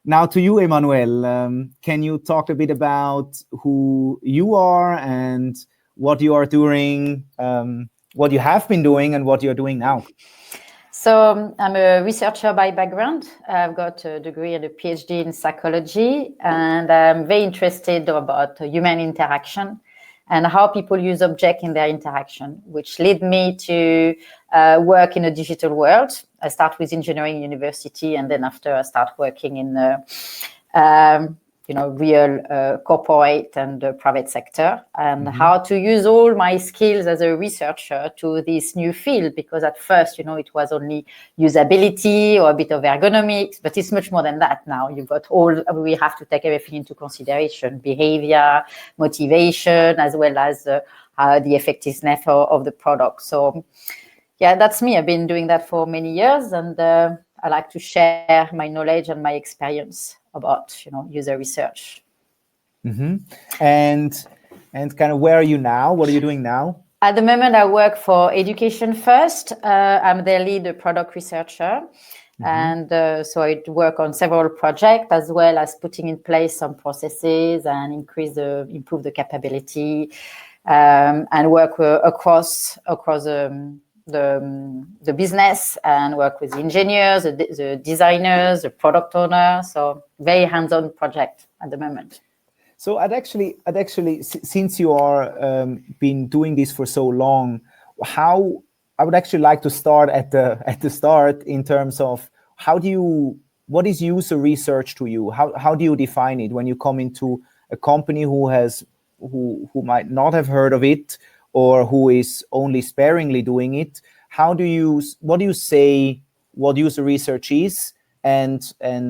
Now to you, Emmanuelle, can you talk a bit about who you are and what you are doing, what you have been doing and what you're doing now? So I'm a researcher by background. I've got a degree and a PhD in psychology, and I'm very interested about human interaction and how people use objects in their interaction, which led me to work in a digital world. I start with engineering university, and then after I start working in real corporate and private sector, and how to use all my skills as a researcher to this new field. Because at first, it was only usability or a bit of ergonomics, but it's much more than that now. You've got we have to take everything into consideration: behavior, motivation, as well as the effectiveness of the product. So, yeah, that's me. I've been doing that for many years, and I like to share my knowledge and my experience about user research. And kind of where are you now? What are you doing now? At the moment, I work for Education First. I'm their lead product researcher. And so I work on several projects, as well as putting in place some processes and improve the capability, and work across the business, and work with the engineers, the designers, the product owners. So very hands-on project at the moment. So I'd actually, since you are been doing this for so long, I would actually like to start at the start in terms of what is user research to you? How do you define it when you come into a company who might not have heard of it, or who is only sparingly doing it? What do you say what user research is and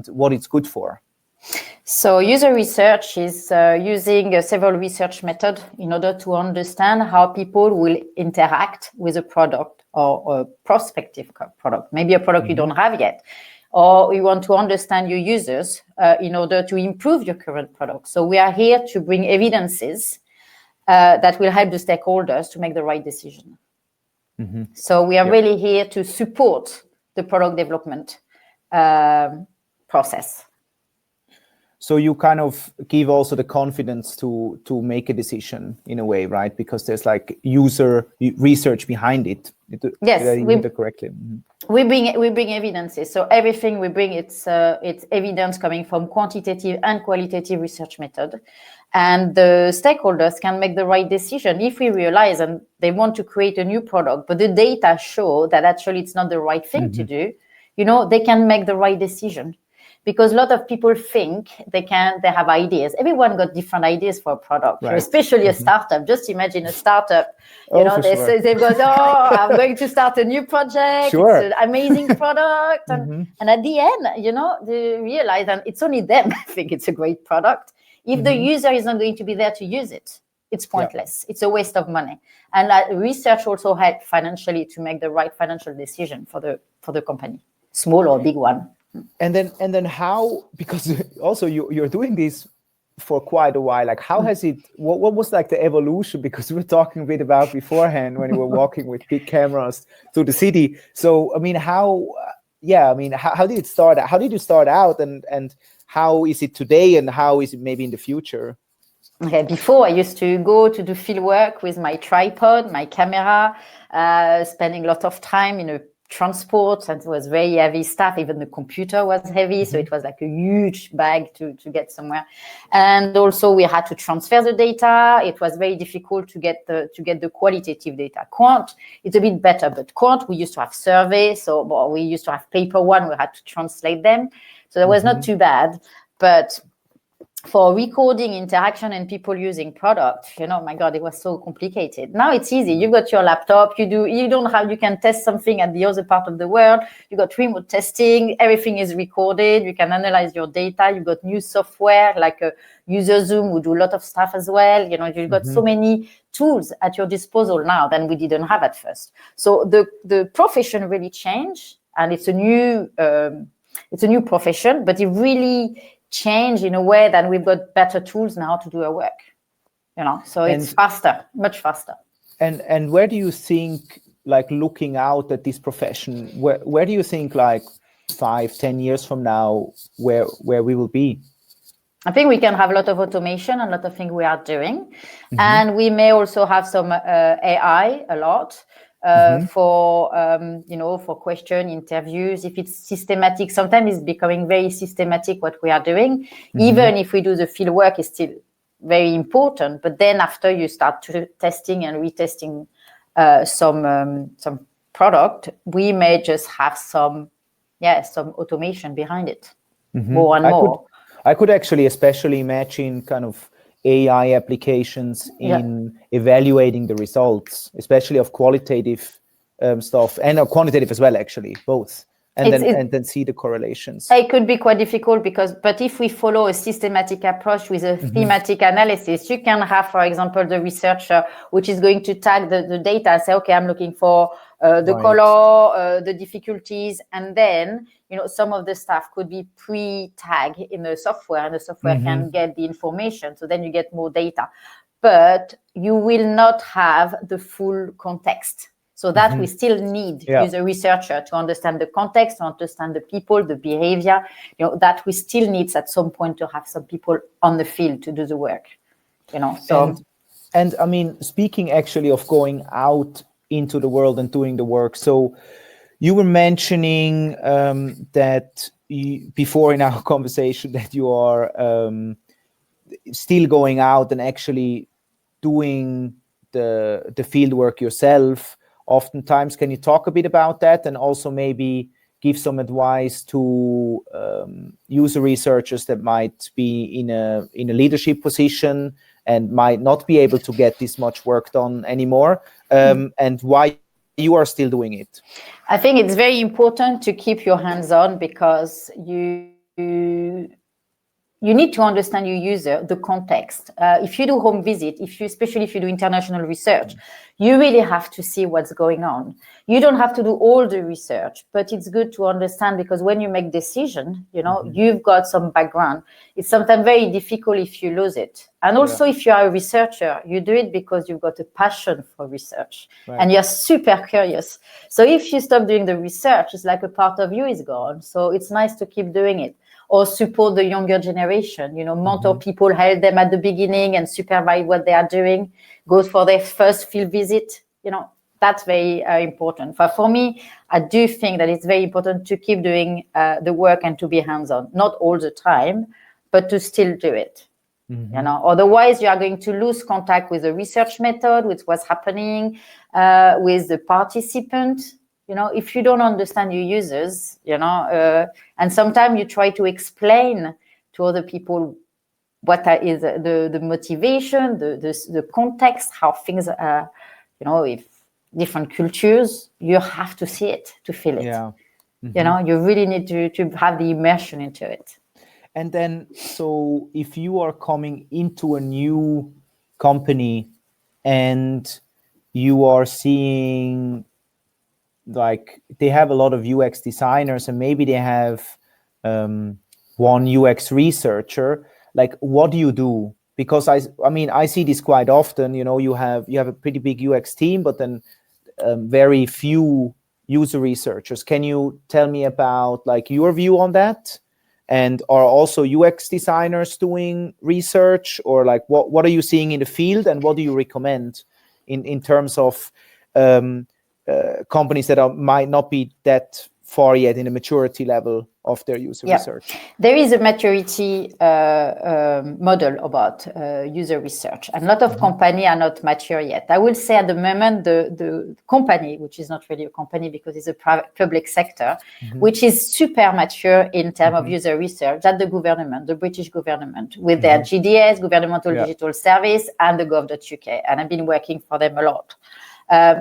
what it's good for? So user research is using several research methods in order to understand how people will interact with a product or a prospective product, maybe a product you don't have yet, or you want to understand your users in order to improve your current product. So we are here to bring evidences that will help the stakeholders to make the right decision. So we are really here to support the product development process. So you kind of give also the confidence to make a decision in a way, right? Because there's like user research behind it. Yes, we did it correctly. We bring evidences. So everything we bring, it's evidence coming from quantitative and qualitative research method, and the stakeholders can make the right decision. If we realize and they want to create a new product, but the data show that actually it's not the right thing to do, they can make the right decision. Because a lot of people think they have ideas. Everyone got different ideas for a product, right. Especially a startup. Just imagine a startup, they've got, I'm going to start a new project. Sure. It's an amazing product. And at the end, they realize, and it's only them think it's a great product. If the user is not going to be there to use it, it's pointless. It's a waste of money. And research also helps financially to make the right financial decision for the company, small or big one. And then how, because also you're doing this for quite a while, like how has it, what was like the evolution? Because we were talking a bit about beforehand when you were walking with big cameras through the city. So, I mean, how did it start? How did you start out, and how is it today, and how is it maybe in the future? Okay, before I used to go to do fieldwork with my tripod, my camera, spending a lot of time in a transport, and it was very heavy stuff. Even the computer was heavy, so it was like a huge bag to get somewhere. And also we had to transfer the data. It was very difficult to get the qualitative data. Quant, it's a bit better, but quant, we used to have surveys, so we used to have paper one, we had to translate them. So that was not too bad, but for recording interaction and people using product, my God, it was so complicated. Now it's easy. You've got your laptop. You can test something at the other part of the world. You got remote testing. Everything is recorded. You can analyze your data. You've got new software like User Zoom, who do a lot of stuff as well. You've got so many tools at your disposal now than we didn't have at first. So the profession really changed, and it's a new profession, but it really change in a way that we've got better tools now to do our work, so it's faster, much faster. And where do you think, like looking out at this profession, where do you think like 5-10 years from now, where we will be? I think we can have a lot of automation and a lot of things we are doing. And we may also have some AI a lot for, for question interviews. If it's systematic, sometimes it's becoming very systematic what we are doing. Even if we do the field work, is still very important. But then after you start testing and retesting some product, we may just have some automation behind it, more and more. I could actually especially imagine kind of AI applications in evaluating the results, especially of qualitative stuff and quantitative as well, actually, both. And then see the correlations. It could be quite difficult but if we follow a systematic approach with a thematic analysis, you can have, for example, the researcher which is going to tag the data and say, okay, I'm looking for the color, the difficulties, and then some of the stuff could be pre-tagged in the software, and the software can get the information. So then you get more data, but you will not have the full context. So that we still need user researcher to understand the context, to understand the people, the behavior, that we still need at some point to have some people on the field to do the work, so. And I mean, speaking actually of going out into the world and doing the work. So you were mentioning that before in our conversation that you are still going out and actually doing the field work yourself. Oftentimes, can you talk a bit about that, and also maybe give some advice to user researchers that might be in a leadership position and might not be able to get this much work done anymore, and why you are still doing it? I think it's very important to keep your hands on, because you need to understand your user, the context. If you do home visit, especially if you do international research, you really have to see what's going on. You don't have to do all the research, but it's good to understand, because when you make decision, you've got some background. It's sometimes very difficult if you lose it. And also if you are a researcher, you do it because you've got a passion for research and you're super curious. So if you stop doing the research, it's like a part of you is gone. So it's nice to keep doing it. Or support the younger generation, mentor people, help them at the beginning and supervise what they are doing, go for their first field visit. That's very important. For me, I do think that it's very important to keep doing the work and to be hands-on, not all the time, but to still do it. Otherwise you are going to lose contact with the research method, with what's happening, with the participant. If you don't understand your users, and sometimes you try to explain to other people what is the motivation, the context, how things are, if different cultures, you have to see it, to feel it. You really need to have the immersion into it. And then, so if you are coming into a new company and you are seeing, like, they have a lot of UX designers and maybe they have one UX researcher, like, what do you do? Because I see this quite often. You have a pretty big UX team, but then very few user researchers. Can you tell me about like your view on that? And are also UX designers doing research, or like what are you seeing in the field, and what do you recommend in terms of companies that might not be that far yet in the maturity level of their user research? There is a maturity model about user research, and a lot of companies are not mature yet. I will say at the moment the company, which is not really a company because it's a public sector, which is super mature in terms of user research, that the government, the British government, with their GDS, Governmental Digital Service, and the gov.uk, and I've been working for them a lot.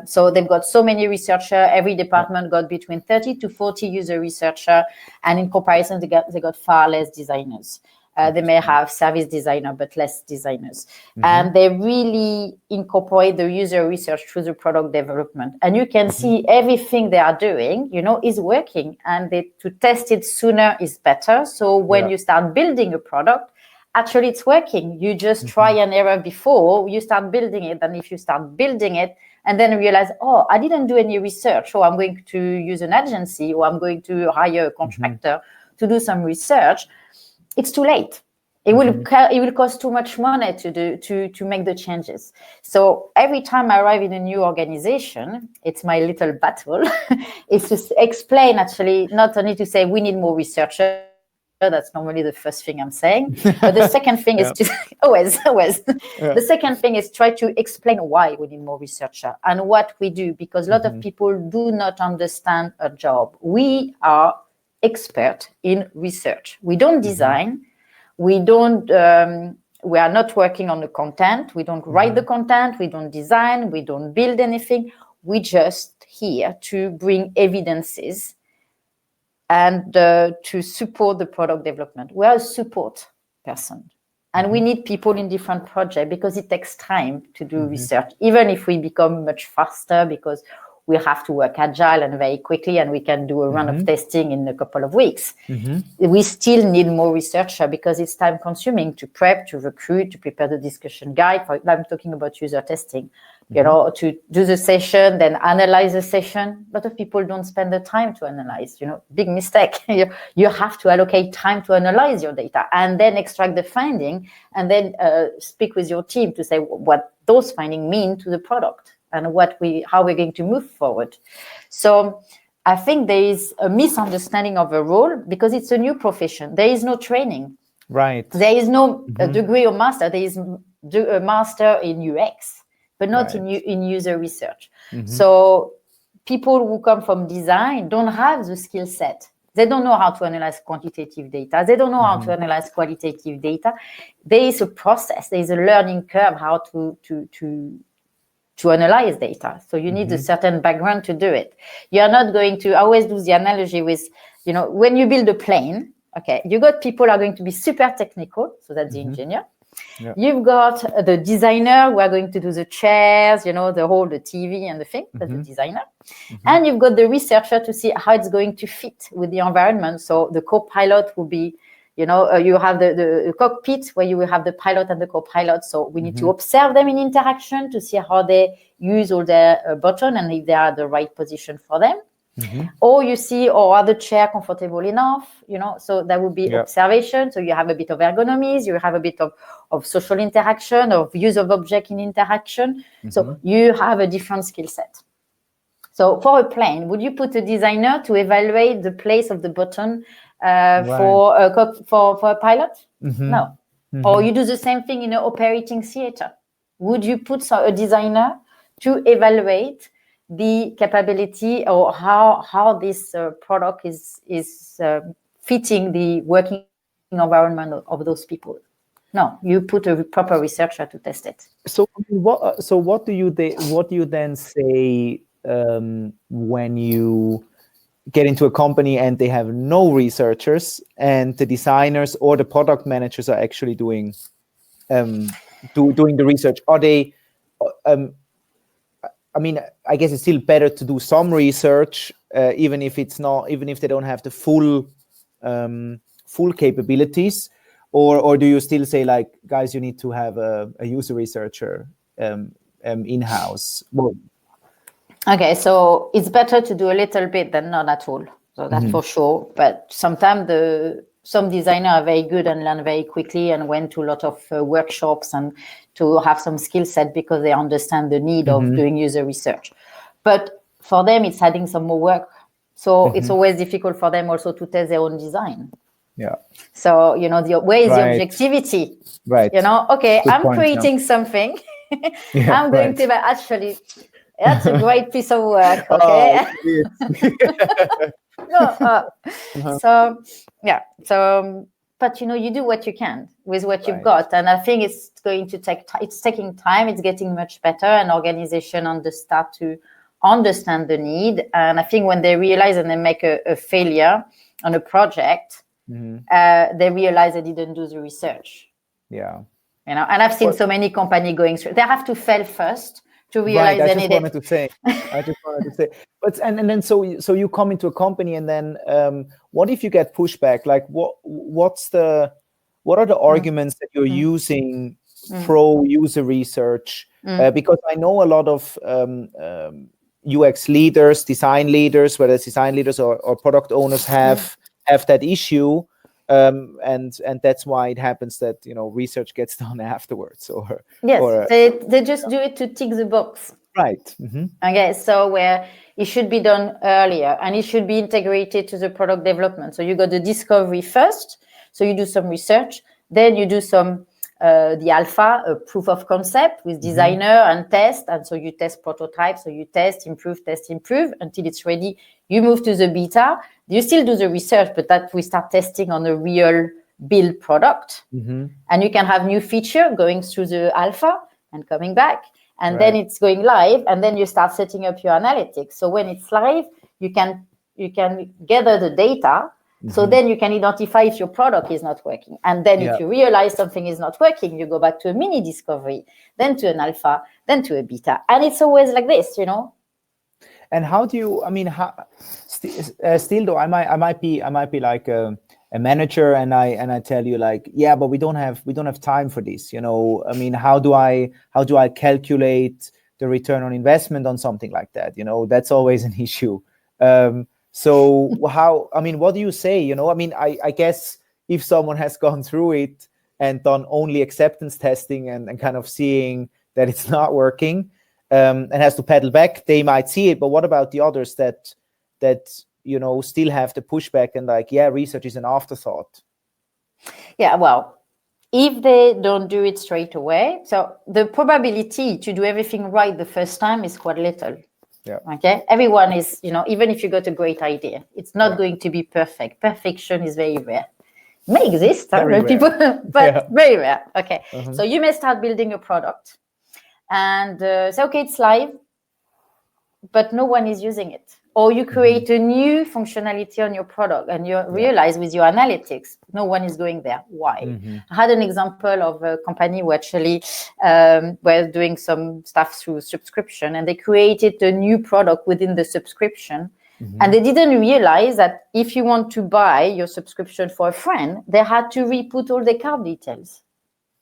So they've got so many researchers. Every department got between 30 to 40 user researchers, and in comparison, they got far less designers. They may have service designer, but less designers. And they really incorporate the user research through the product development. And you can see everything they are doing, is working, and to test it sooner is better. So when you start building a product, actually it's working. You just try and error before you start building it. And if you start building it, and then realize, oh, I didn't do any research, or I'm going to use an agency, or I'm going to hire a contractor to do some research, it's too late. It will cost too much money to make the changes. So every time I arrive in a new organization, it's my little battle. It's to explain, actually, not only to say we need more researchers. That's normally the first thing I'm saying. But the second thing is to always. The second thing is try to explain why we need more researcher and what we do, because a lot of people do not understand a job. We are expert in research. We don't design. We don't. We are not working on the content. We don't write the content. We don't design. We don't build anything. We just here to bring evidences and to support the product development. We are a support person. And we need people in different projects because it takes time to do research, even if we become much faster because we have to work agile and very quickly, and we can do a run of testing in a couple of weeks. We still need more researcher because it's time consuming to prep, to recruit, to prepare the discussion guide. I'm talking about user testing, to do the session, then analyze the session. A lot of people don't spend the time to analyze, big mistake. You have to allocate time to analyze your data and then extract the finding and then speak with your team to say what those findings mean to the product and how we're going to move forward. So I think there is a misunderstanding of a role because it's a new profession. There is no training. Right. There is no degree or master. There is a master in UX, but not in user research. So people who come from design don't have the skill set. They don't know how to analyze quantitative data. They don't know how to analyze qualitative data. There is a process. There is a learning curve how to analyze data. So you need a certain background to do it. You're not going to, I always do the analogy with, when you build a plane, you got people who are going to be super technical. So that's the engineer. Yeah. You've got the designer who are going to do the chairs, the TV and the thing, that's the designer. And you've got the researcher to see how it's going to fit with the environment. So the co-pilot will be, you have the cockpit where you will have the pilot and the co-pilot. So we need to observe them in interaction to see how they use all their buttons and if they are the right position for them. Or you see, are the chair comfortable enough? So that would be observation. So you have a bit of ergonomies, you have a bit of social interaction, of use of object in interaction. So you have a different skill set. So for a plane, would you put a designer to evaluate the place of the button for a pilot? No. Or you do the same thing in an operating theater. Would you put a designer to evaluate the capability or how this product is fitting the working environment of those people? No, you put a proper researcher to test it. So what do you then say when you get into a company and they have no researchers and the designers or the product managers are actually doing the research? Are they? I guess it's still better to do some research, even if they don't have the full capabilities, or do you still say, like, guys, you need to have a user researcher in-house? Well, okay, so it's better to do a little bit than not at all. So that's for sure. But sometimes some designers are very good and learn very quickly and went to a lot of workshops and to have some skill set because they understand the need of doing user research. But for them, it's adding some more work. So it's always difficult for them also to test their own design. Yeah. So, where is the objectivity? Right. Okay, I'm creating something. I'm going to actually, that's a great piece of work. Okay. But you do what you can with what you've got, and I think it's going to it's taking time. It's getting much better, and organization start to understand the need. And I think when they realize and they make a failure on a project, they realize they didn't do the research. Yeah. And I've seen so many companies going through. They have to fail first to realize I just wanted to say. But and then so you come into a company, and then what if you get pushback? Like what are the arguments that you're using pro user research because I know a lot of UX leaders, design leaders, whether it's design leaders or product owners have that issue. And that's why it happens that research gets done afterwards, they just do it to tick the box. Right. Okay, so where it should be done earlier, and it should be integrated to the product development. So you got the discovery first, so you do some research, then you do some the alpha, a proof of concept with designer and test, and so you test prototype, so you test, improve until it's ready. You move to the beta. You still do the research, but that we start testing on a real build product, and you can have new feature going through the alpha and coming back. And then it's going live, and then you start setting up your analytics. So when it's live, you can gather the data. So then you can identify if your product is not working. And then if you realize something is not working, you go back to a mini discovery, then to an alpha, then to a beta. And it's always like this, And how do you? I mean, still though, I might be like a manager, and I tell you like, yeah, but we don't have time for this. I mean, how do I calculate the return on investment on something like that? That's always an issue. So how? I mean, what do you say? I mean, I guess if someone has gone through it and done only acceptance testing and kind of seeing that it's not working, and has to pedal back, they might see it. But what about the others that still have the pushback and like, yeah, research is an afterthought? Yeah, well, if they don't do it straight away, so the probability to do everything right the first time is quite little. Yeah. Okay. Everyone is, even if you got a great idea, it's not going to be perfect. Perfection is very rare. It may exist, people, but very rare. Okay. So you may start building a product and say, okay, it's live, but no one is using it. Or you create a new functionality on your product and you realize with your analytics, no one is going there. Why? I had an example of a company who actually were doing some stuff through subscription, and they created a new product within the subscription. And they didn't realize that if you want to buy your subscription for a friend, they had to re-put all the card details.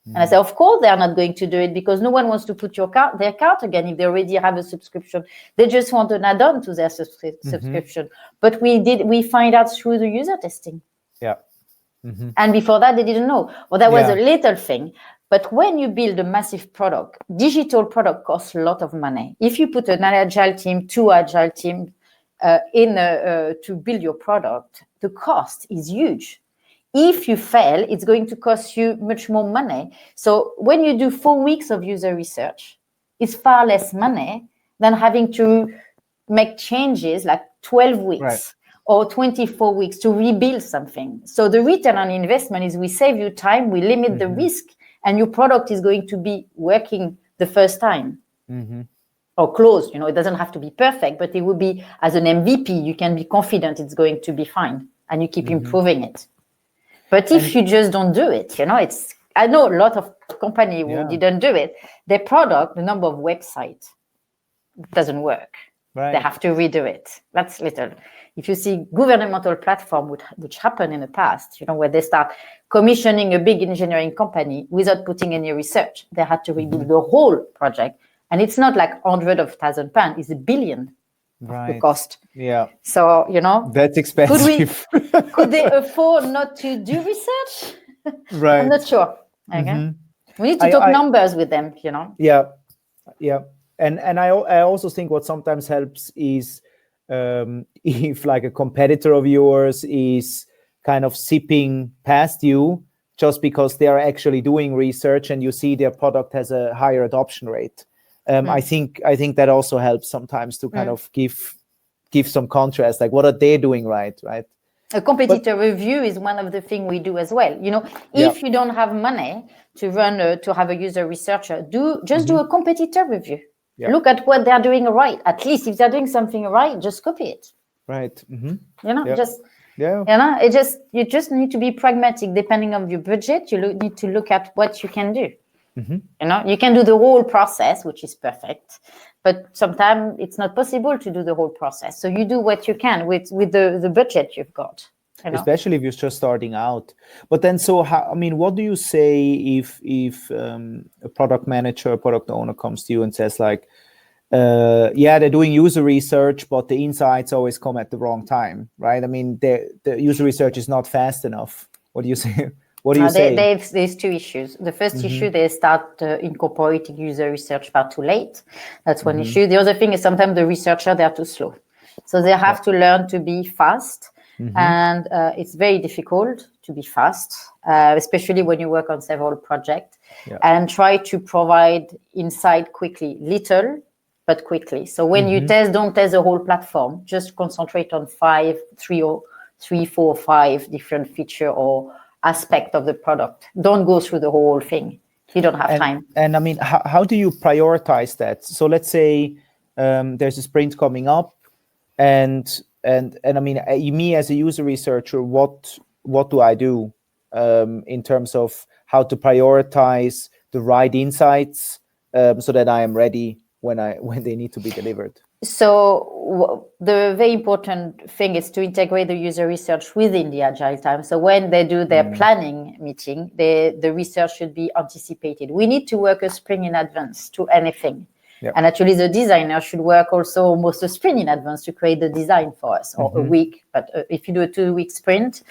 And I said, of course, they are not going to do it because no one wants to put their card again if they already have a subscription. They just want an add-on to their subscription. But we find out through the user testing. Yeah. And before that, they didn't know. Well, that was a little thing. But when you build a massive product, digital product costs a lot of money. If you put an agile team, two agile teams to build your product, the cost is huge. If you fail, it's going to cost you much more money. So when you do 4 weeks of user research, it's far less money than having to make changes like 12 weeks or 24 weeks to rebuild something. So the return on investment is we save you time, we limit the risk, and your product is going to be working the first time. Or close, it doesn't have to be perfect, but it would be as an MVP, you can be confident it's going to be fine and you keep improving it. But if you just don't do it, I know a lot of companies who didn't do it. Their product, the number of websites, doesn't work. They have to redo it. That's little. If you see governmental platform, which happened in the past, where they start commissioning a big engineering company without putting any research, they had to rebuild the whole project. And it's not like hundreds of thousands pounds, it's $1 billion. The cost. Yeah. So, that's expensive. Could they afford not to do research? Right. I'm not sure. Okay. We need to talk numbers with them, Yeah. Yeah. And I also think what sometimes helps is if like a competitor of yours is kind of zipping past you just because they are actually doing research and you see their product has a higher adoption rate. I think that also helps sometimes to kind of give some contrast, like what are they doing right? A competitor review is one of the things we do as well. If you don't have money to have a user researcher, do a competitor review. Yeah. Look at what they're doing right. At least if they're doing something right, just copy it. Right. You just need to be pragmatic. Depending on your budget, you need to look at what you can do. You can do the whole process, which is perfect, but sometimes it's not possible to do the whole process. So you do what you can with the budget you've got. especially if you're just starting out. But then, so how, I mean, what do you say if a product manager, a product owner comes to you and says like, yeah, they're doing user research, but the insights always come at the wrong time, right? I mean, the user research is not fast enough. What do you say? What do you say? There's two issues. The first issue, they start incorporating user research far too late. That's one issue. The other thing is sometimes the researcher, they are too slow. So they have to learn to be fast. And it's very difficult to be fast, especially when you work on several projects, and try to provide insight quickly, little, but quickly. So when you test, don't test the whole platform. Just concentrate on three, four, five different feature or aspect of the product. Don't go through the whole thing. You don't have time. And I mean, how do you prioritize that? So let's say there's a sprint coming up, and I mean, me as a user researcher, what do I do in terms of how to prioritize the right insights so that I am ready when they need to be delivered? So the very important thing is to integrate the user research within the agile time. So when they do their planning meeting, the research should be anticipated. We need to work a sprint in advance to anything. And actually the designer should work also almost a sprint in advance to create the design for us, or a week. But if you do a 2-week sprint,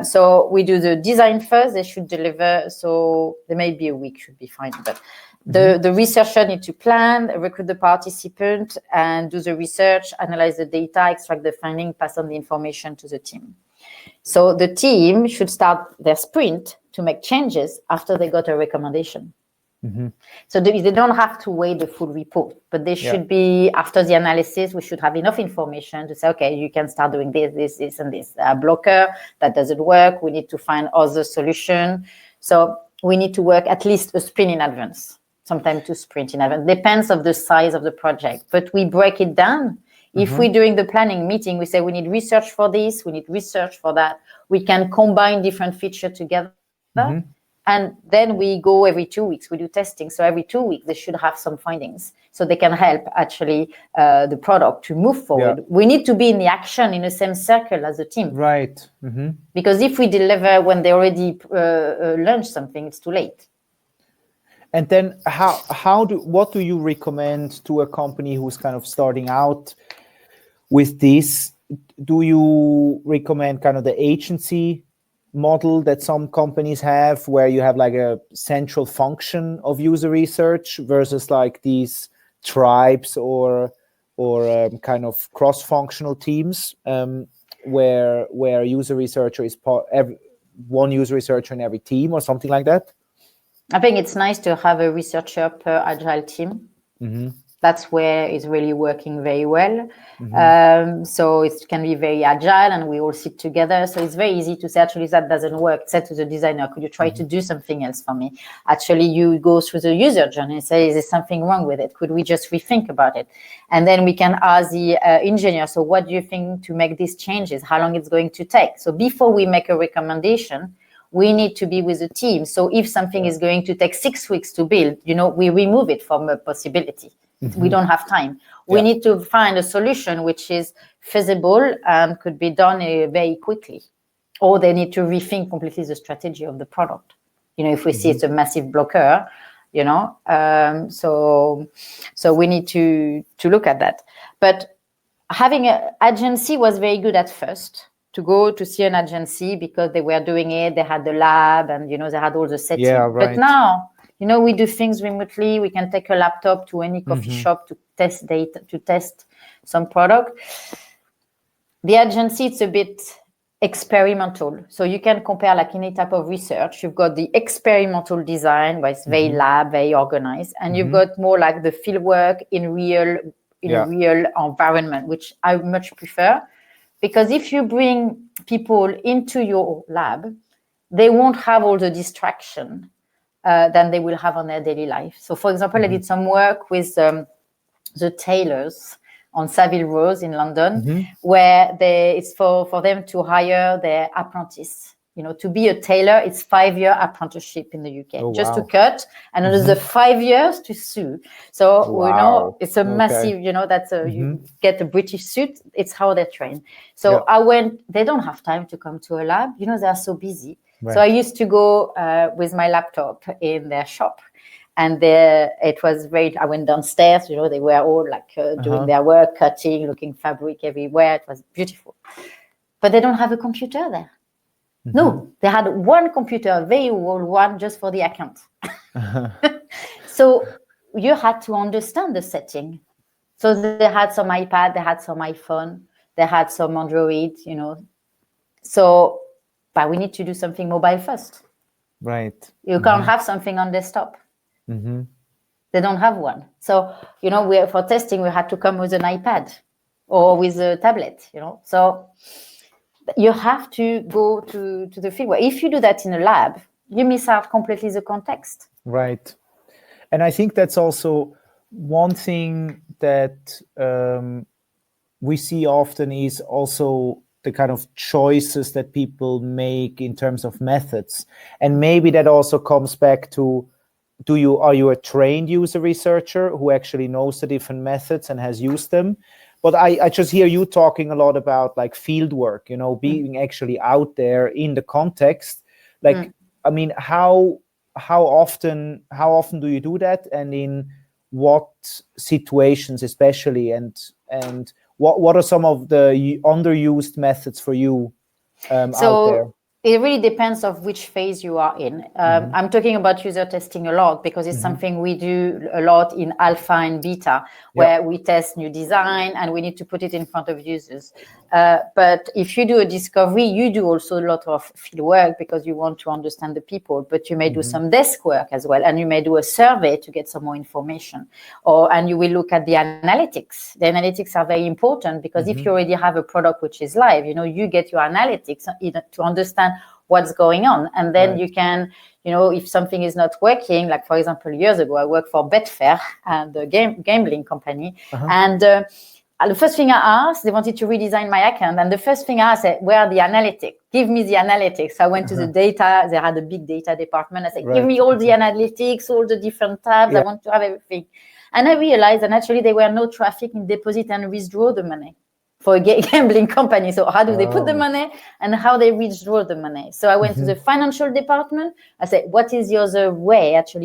so we do the design first, they should deliver. So there may be a week, should be fine. But the researcher need to plan, recruit the participant, and do the research, analyze the data, extract the finding, pass on the information to the team. So the team should start their sprint to make changes after they got a recommendation. So they don't have to wait the full report, but they should be, after the analysis, we should have enough information to say, okay, you can start doing this, and this. A blocker, that doesn't work. We need to find other solution. So we need to work at least a sprint in advance, sometimes 2 sprints in advance. Depends of the size of the project, but we break it down. If we, during the planning meeting, we say we need research for this, we need research for that, we can combine different features together. And then we go every 2 weeks, we do testing. So every 2 weeks, they should have some findings. So they can help actually the product to move forward. We need to be in the action in the same circle as a team. Right. Because if we deliver when they already launched something, it's too late. And then what do you recommend to a company who's kind of starting out with this? Do you recommend kind of the agency model that some companies have, where you have like a central function of user research versus like these tribes or kind of cross-functional teams where user researcher is one user researcher in every team or something like that? I think it's nice to have a researcher per agile team. That's where it's really working very well. So it can be very agile and we all sit together. So it's very easy to say, actually, that doesn't work. Say to the designer, could you try to do something else for me? Actually, you go through the user journey and say, is there something wrong with it? Could we just rethink about it? And then we can ask the engineer, so what do you think to make these changes? How long it's going to take? So before we make a recommendation, we need to be with the team. So if something is going to take 6 weeks to build, we remove it from a possibility. We don't have time. We need to find a solution which is feasible and could be done very quickly. Or they need to rethink completely the strategy of the product. If we see it's a massive blocker, so we need to look at that. But having an agency was very good at first. To go to see an agency because they were doing it, they had the lab and, they had all the settings. But now, we do things remotely. We can take a laptop to any coffee shop to test data, to test some product. The agency, it's a bit experimental. So you can compare like any type of research. You've got the experimental design where it's very lab, very organized. And you've got more like the fieldwork in a real environment, which I much prefer. Because if you bring people into your lab, they won't have all the distraction than they will have on their daily life. So, for example, I did some work with the tailors on Savile Row in London, where it's for them to hire their apprentice. To be a tailor, it's 5-year apprenticeship in the UK, just to cut, and another 5 years to sew. So, it's a massive, that's you get a British suit, it's how they train. So I went, they don't have time to come to a lab, they're so busy. Right. So I used to go with my laptop in their shop. And it was great. I went downstairs, they were all like doing their work, cutting, looking fabric everywhere. It was beautiful. But they don't have a computer there. No, they had one computer, a very old one, just for the account. So you had to understand the setting. So they had some iPad, they had some iPhone, they had some Android, So, but we need to do something mobile first. Right. You can't have something on desktop. They don't have one. So, for testing, we had to come with an iPad or with a tablet, So you have to go to the field. If you do that in a lab, you miss out completely the context. Right. And I think that's also one thing that we see often is also the kind of choices that people make in terms of methods. And maybe that also comes back to, are you a trained user researcher who actually knows the different methods and has used them? But I just hear you talking a lot about like field work, being actually out there in the context. Like, I mean, how often do you do that, and in what situations especially, and what are some of the underused methods for you out there? It really depends of which phase you are in. I'm talking about user testing a lot because it's something we do a lot in alpha and beta, where we test new design and we need to put it in front of users. But if you do a discovery, you do also a lot of field work because you want to understand the people, but you may do some desk work as well. And you may do a survey to get some more information, and you will look at the analytics. The analytics are very important because if you already have a product which is live, you get your analytics to understand what's going on. And then you can, if something is not working, like for example, years ago, I worked for Betfair, and the gambling company. And the first thing I asked, they wanted to redesign my account. And the first thing I said, where are the analytics? Give me the analytics. So I went to the data. They had a big data department. I said, give me all the analytics, all the different tabs. I want to have everything. And I realized that actually there were no traffic in deposit and withdraw the money for a gambling company. So how do they put the money and how they withdraw the money? So I went to the financial department. I said, what is the other way to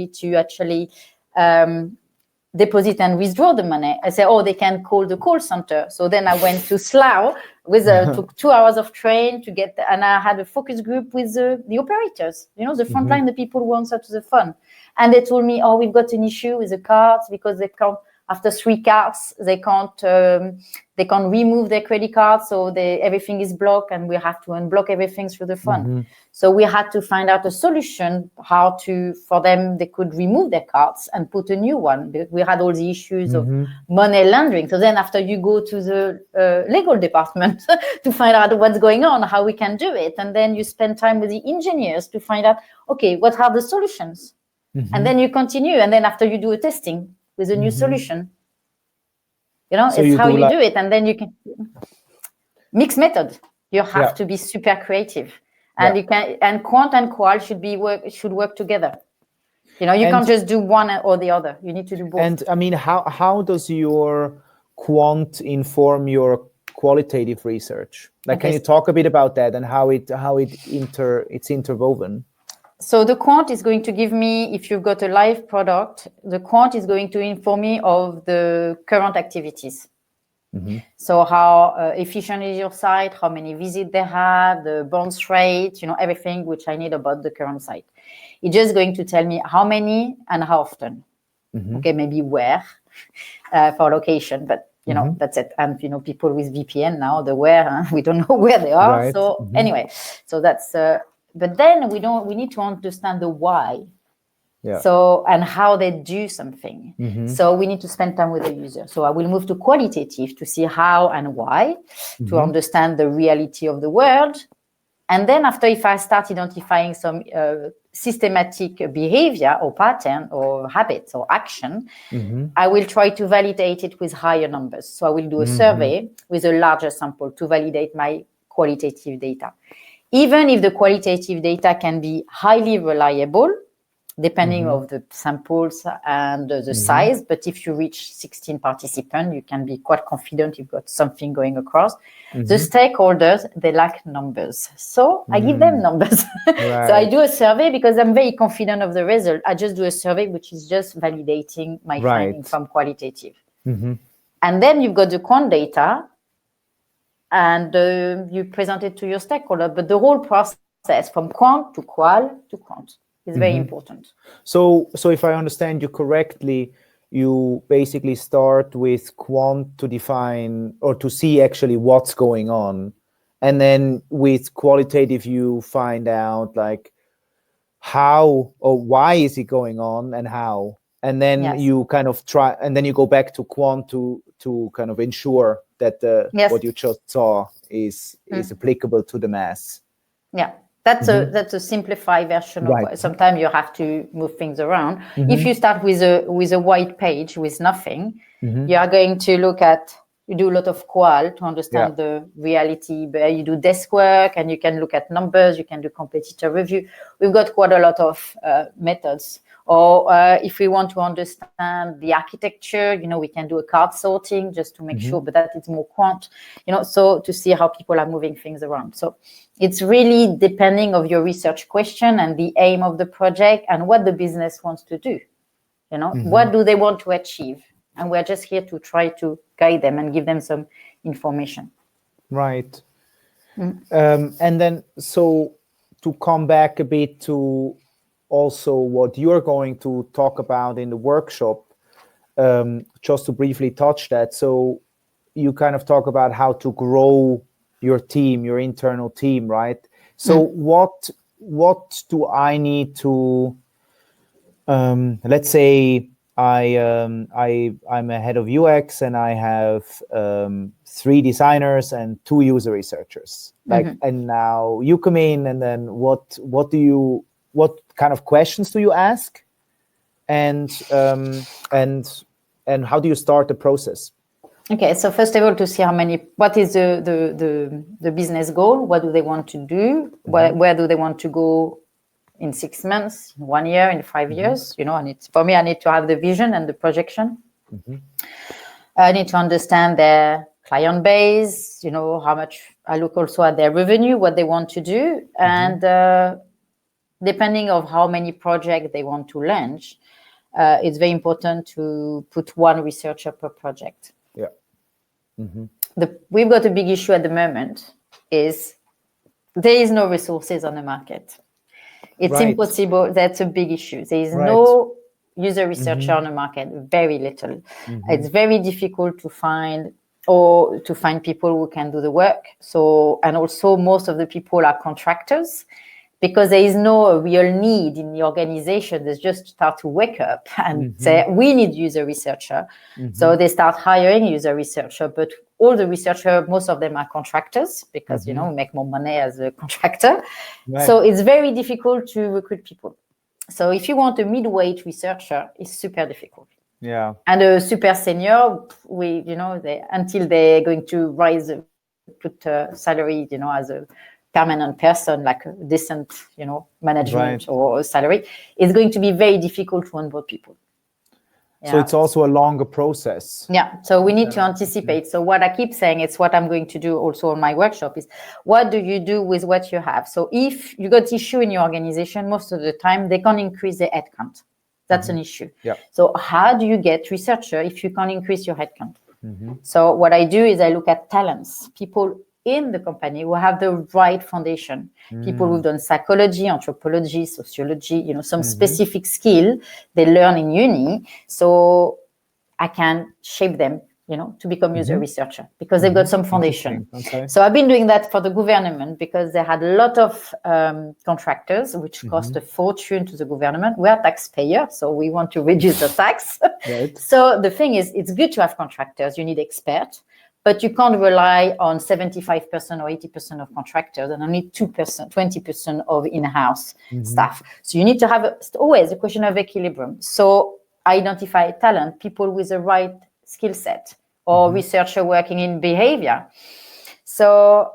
deposit and withdraw the money? I said, they can call the call center. So then I went to Slough took 2 hours of train to get, and I had a focus group with the operators, the frontline, the people who answer to the phone. And they told me, we've got an issue with the cards because they can't, after 3 cards, they can't remove their credit card, so everything is blocked, and we have to unblock everything through the phone. So we had to find out a solution for them, they could remove their cards and put a new one. We had all the issues of money laundering. So then after you go to the legal department to find out what's going on, how we can do it. And then you spend time with the engineers to find out, okay, what are the solutions? And then you continue. And then after you do a testing with a new solution, so it's how you do it. And then you can mix method. You have to be super creative. And you can, and quant and qual should work together. You can't just do one or the other. You need to do both. And I mean, how does your quant inform your qualitative research? Like, can you talk a bit about that and how it's interwoven? So the quant is going to give me, if you've got a live product, the quant is going to inform me of the current activities. So how efficient is your site, how many visits they have, the bounce rate, everything which I need about the current site. It's just going to tell me how many and how often. Okay, maybe where for location, but that's it. And people with VPN now, the where, we don't know where they are. Right. So anyway, so that's but then we need to understand the why. So, and how they do something. So we need to spend time with the user. So I will move to qualitative to see how and why, to understand the reality of the world. And then after, if I start identifying some systematic behavior or pattern or habits or action, I will try to validate it with higher numbers. So I will do a survey with a larger sample to validate my qualitative data. even if the qualitative data can be highly reliable, depending on the samples and the size. But if you reach 16 participants, you can be quite confident you've got something going across. The stakeholders, they lack numbers. So I give them numbers. Right. So I do a survey because I'm very confident of the result. I just do a survey, which is just validating my finding from qualitative. And then you've got the quant data, and you present it to your stakeholder. But the whole process from quant to qual to quant is very important. So if I understand you correctly, you basically start with quant to define or to see actually what's going on. And then with qualitative, you find out like how or why is it going on and how. And then you kind of try, and then you go back to quant to kind of ensure that what you just saw is applicable to the mass. Yeah. That's a simplified version of it. Sometimes you have to move things around. If you start with a white page with nothing, you are going to you do a lot of qual to understand the reality, but you do desk work and you can look at numbers, you can do competitor review. We've got quite a lot of methods. Or if we want to understand the architecture, we can do a card sorting just to make sure, but that is more quant, so to see how people are moving things around. So it's really depending of your research question and the aim of the project and what the business wants to do. What do they want to achieve? And we're just here to try to guide them and give them some information. Right. And then, so to come back a bit to also what you're going to talk about in the workshop, just to briefly touch that. So you kind of talk about how to grow your team, your internal team, right? So what do I need to, let's say I'm a head of UX and I have 3 designers and 2 user researchers. And now you come in, and then what kind of questions do you ask, and how do you start the process? Okay, so first of all, to see what is the business goal? What do they want to do? Where do they want to go in 6 months, in 1 year, in 5 years? And for me, I need to have the vision and the projection. I need to understand their client base, how much. I look also at their revenue, what they want to do, and depending on how many projects they want to launch, it's very important to put 1 researcher per project. Yeah. We've got a big issue at the moment is there is no resources on the market. It's impossible. That's a big issue. There is no user researcher on the market, very little. It's very difficult to find people who can do the work. So, and also most of the people are contractors, because there is no real need in the organization. They just start to wake up and say, we need user researcher. So they start hiring user researcher, but all the researchers, most of them are contractors because, we make more money as a contractor. So it's very difficult to recruit people. So if you want a mid-weight researcher, it's super difficult. Yeah. And a super senior, until they're going to put salary, as a permanent person, like a decent, management or a salary, it's going to be very difficult to onboard people. Yeah. So it's also a longer process. Yeah. So we need to anticipate. So what I keep saying, it's what I'm going to do also on my workshop is, what do you do with what you have? So if you got issue in your organization, most of the time they can't increase the headcount. That's an issue. Yeah. So how do you get researcher if you can't increase your headcount? So what I do is I look at talents, people in the company who have the right foundation, people who've done psychology, anthropology, sociology, some specific skill they learn in uni. So I can shape them, to become user researcher because they've got some foundation. Okay. So I've been doing that for the government because they had a lot of contractors, which cost a fortune to the government. We are taxpayers, so we want to reduce the tax. Right. So the thing is, it's good to have contractors. You need experts. But you can't rely on 75% or 80% of contractors and only 2%, 20% of in-house staff. So you need to have always a question of equilibrium. So identify talent, people with the right skill set, or researcher working in behavior. So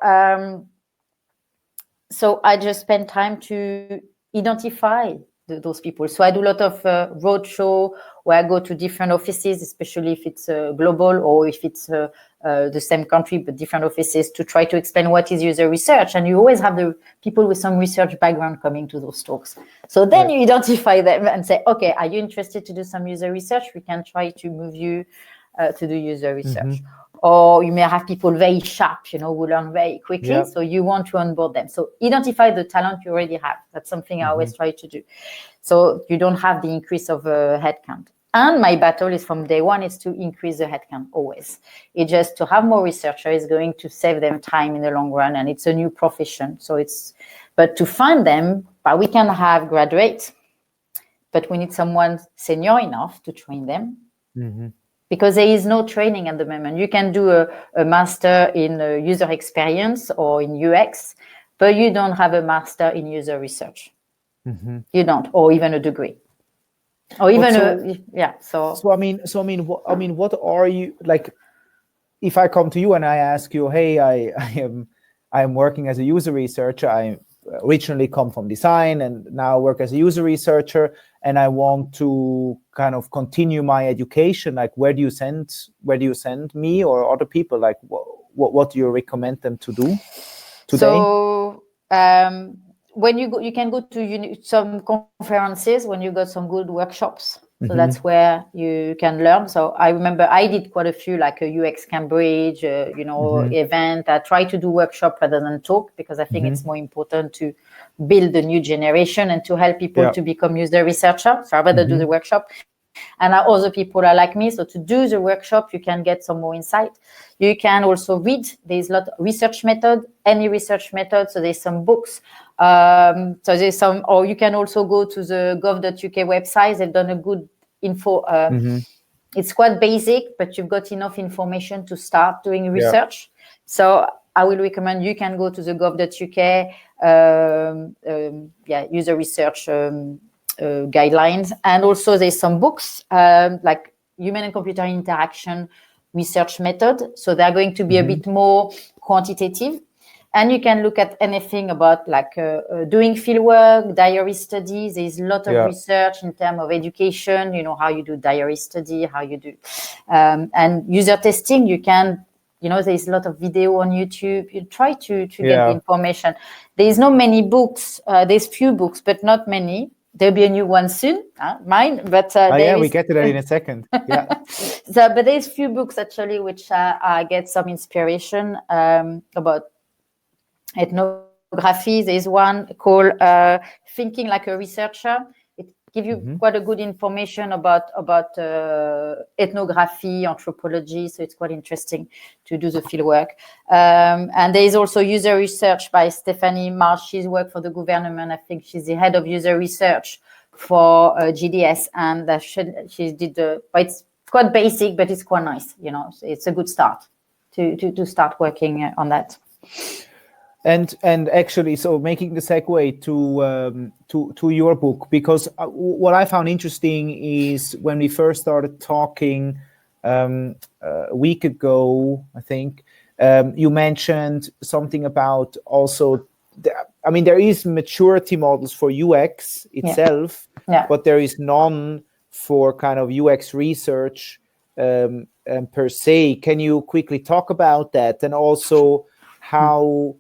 So I just spend time to identify those people. So I do a lot of roadshow where I go to different offices, especially if it's global or if it's the same country but different offices, to try to explain what is user research. And you always have the people with some research background coming to those talks. So then you identify them and say, okay, are you interested to do some user research? We can try to move you to do user research. Or you may have people very sharp, who learn very quickly. So you want to onboard them. So identify the talent you already have. That's something I always try to do. So you don't have the increase of headcount. And my battle is from day one is to increase the headcount always. It's just to have more researchers is going to save them time in the long run. And it's a new profession. But to find them, we can have graduates, but we need someone senior enough to train them. Because there is no training at the moment. You can do a master in user experience or in UX, but you don't have a master in user research. You don't, or even a degree, or even what are you like? If I come to you and I ask you, hey, I am working as a user researcher. I originally come from design and now work as a user researcher, and I want to kind of continue my education. Like, where do you send me or other people? Like, what do you recommend them to do today? So when you can go to some conferences when you got some good workshops. So that's where you can learn. So I remember I did quite a few, like a UX Cambridge, event. I try to do workshop rather than talk, because I think it's more important to build the new generation and to help people to become user researcher. So I rather do the workshop. And other people are like me. So to do the workshop, you can get some more insight. You can also read. There's a lot of research method, any research method. So there's some books. So there's some, or you can also go to the gov.uk website. They've done a good info. It's quite basic, but you've got enough information to start doing research. So I will recommend you can go to the gov.uk, user research guidelines. And also there's some books like human and computer interaction research method. So they're going to be a bit more quantitative. And you can look at anything about like doing fieldwork, diary studies. There's a lot of research in terms of education, how you do diary study, how you do. And user testing, you can, there's a lot of video on YouTube. You try to get the information. There's not many books. There's few books, but not many. There'll be a new one soon, mine. But we get to that in a second. But there's few books actually which I get some inspiration about ethnography. There's one called Thinking Like a Researcher. It gives you quite a good information about ethnography, anthropology. So it's quite interesting to do the field work. And there is also user research by Stephanie Marsh. She's worked for the government. I think she's the head of user research for GDS. And she did it's quite basic, but it's quite nice. It's a good start to start working on that. And actually, so making the segue to your book, because what I found interesting is when we first started talking a week ago, I think, you mentioned something about also, there is maturity models for UX itself, but there is none for kind of UX research per se. Can you quickly talk about that? And also how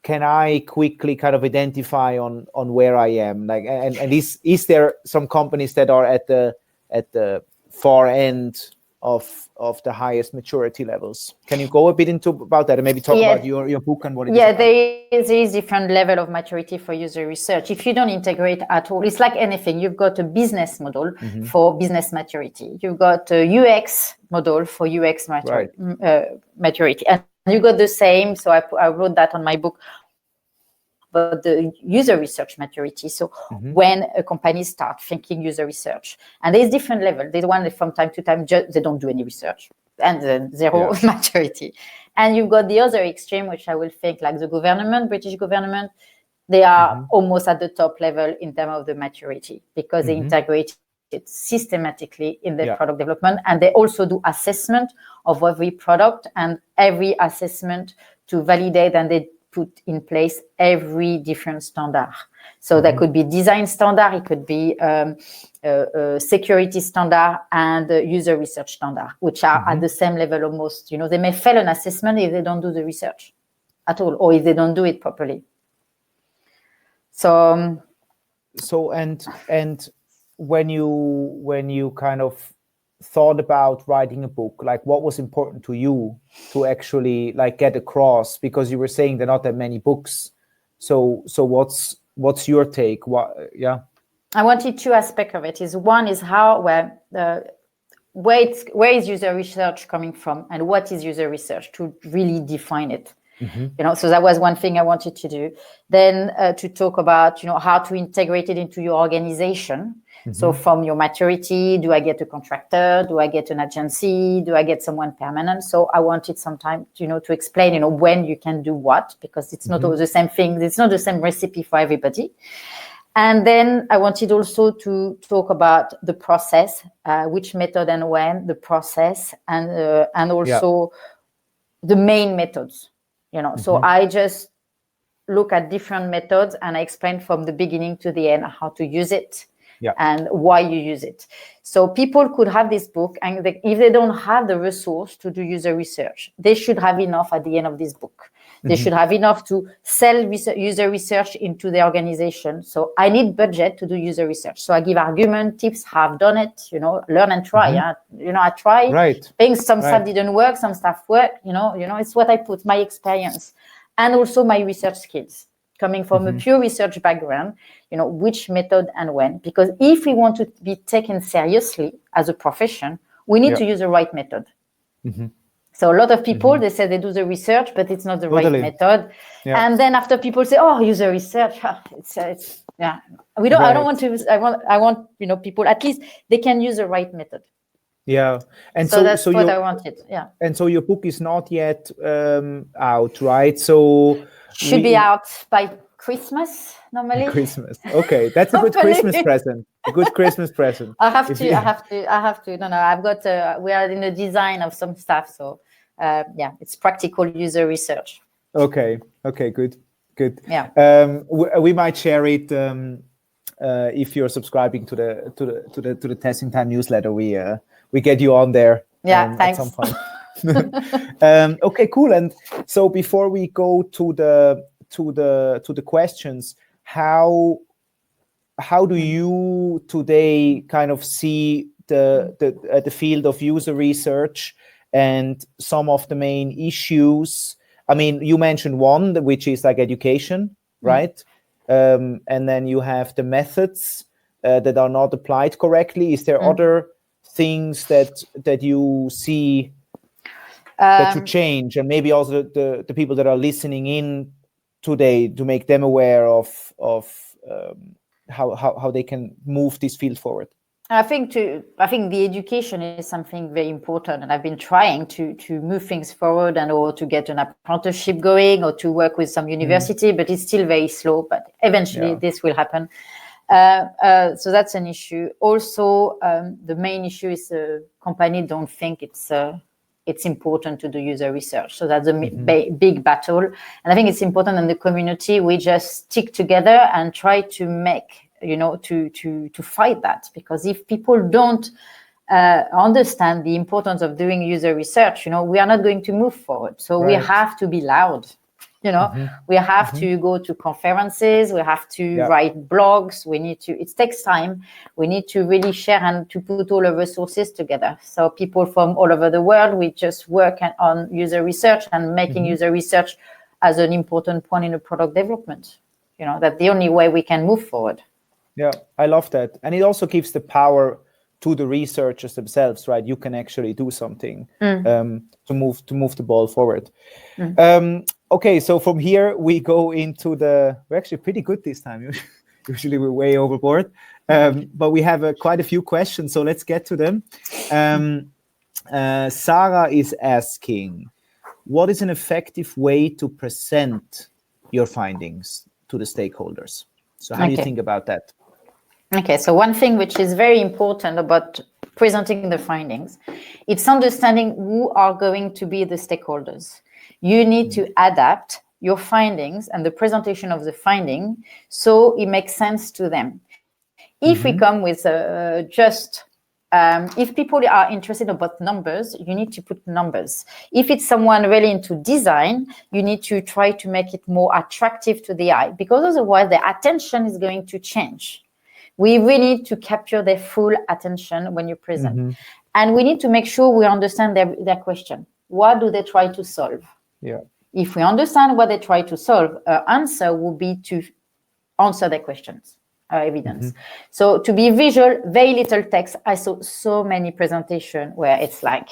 can I quickly kind of identify on where I am? Like, and is there some companies that are at the far end of the highest maturity levels? Can you go a bit about that and maybe talk about your book and what it is about? There is different level of maturity for user research. If you don't integrate at all, it's like anything. You've got a business model for business maturity. You've got a UX model for UX maturity. And you got the same. So I wrote that on my book. But the user research maturity. So when a company starts thinking user research, and there's different levels. There's one that from time to time, they don't do any research and then zero maturity. And you've got the other extreme, which I will think like the government, British government, they are almost at the top level in terms of the maturity because they integrate it systematically in their product development. And they also do assessment of every product and every assessment to validate, and they put in place every different standard. So there could be design standard, it could be security standard and user research standard, which are at the same level almost. They may fail an assessment if they don't do the research at all, or if they don't do it properly. So and when you kind of thought about writing a book, like what was important to you to actually like get across, because you were saying there are not that many books. So what's your take? I wanted two aspects of it. One is where is user research coming from, and what is user research, to really define it. So that was one thing I wanted to do. Then to talk about how to integrate it into your organization. So from your maturity, do I get a contractor? Do I get an agency? Do I get someone permanent? So I wanted some time, to explain, when you can do what, because it's not all the same thing. It's not the same recipe for everybody. And then I wanted also to talk about the process, which method and when, the process, and also the main methods. So I just look at different methods and I explain from the beginning to the end how to use it. And why you use it. So people could have this book, and if they don't have the resource to do user research, they should have enough at the end of this book. They should have enough to sell user research into the organization. So I need budget to do user research. So I give argument, tips, how I've done it, learn and try. I try things, some stuff didn't work, some stuff work, it's what I put, my experience, and also my research skills. Coming from a pure research background, which method and when. Because if we want to be taken seriously as a profession, we need to use the right method. So a lot of people, they say they do the research, but it's not the right method. And then after people say, "Oh, user research, it's we don't. I don't want to. I want people, at least they can use the right method." And so that's what I wanted. And so your book is not yet out, right? So should be out by Christmas normally. Christmas, okay, that's a good Christmas present. A good Christmas present. I have to. No, I've got. We are in the design of some stuff, so it's practical user research. Okay, good. Yeah. We might share it if you're subscribing to the Testing Time newsletter. We get you on there. Yeah, thanks. At some point. Okay, cool. And so before we go to the questions, how do you today kind of see the field of user research and some of the main issues? I mean, you mentioned one, which is like education, right? And then you have the methods that are not applied correctly. Is there other things that you see that should change, and maybe also the people that are listening in today, to make them aware of how they can move this field forward? I think the education is something very important, and I've been trying to move things forward or to get an apprenticeship going or to work with some university, but it's still very slow. But eventually this will happen. So that's an issue. Also, the main issue is the company don't think it's important to do user research. So that's a big battle. And I think it's important in the community, we just stick together and try to make, to fight that. Because if people don't understand the importance of doing user research, we are not going to move forward. So we have to be loud. We have to go to conferences, we have to write blogs, it takes time. We need to really share and to put all the resources together. So people from all over the world, we just work on user research and making user research as an important point in the product development. That's the only way we can move forward. Yeah, I love that. And it also gives the power to the researchers themselves, right? You can actually do something to move the ball forward. Okay, so from here we go into we're actually pretty good this time. Usually we're way overboard, but we have quite a few questions, so let's get to them. Sarah is asking, what is an effective way to present your findings to the stakeholders? So how do you think about that? Okay, so one thing which is very important about presenting the findings, it's understanding who are going to be the stakeholders. You need to adapt your findings and the presentation of the finding so it makes sense to them. If we come with if people are interested about numbers, you need to put numbers. If it's someone really into design, you need to try to make it more attractive to the eye, because otherwise their attention is going to change. We really need to capture their full attention when you present. And we need to make sure we understand their question. What do they try to solve? Yeah. If we understand what they try to solve, our answer will be to answer their questions. Evidence. So to be visual, very little text. I saw so many presentations where it's like,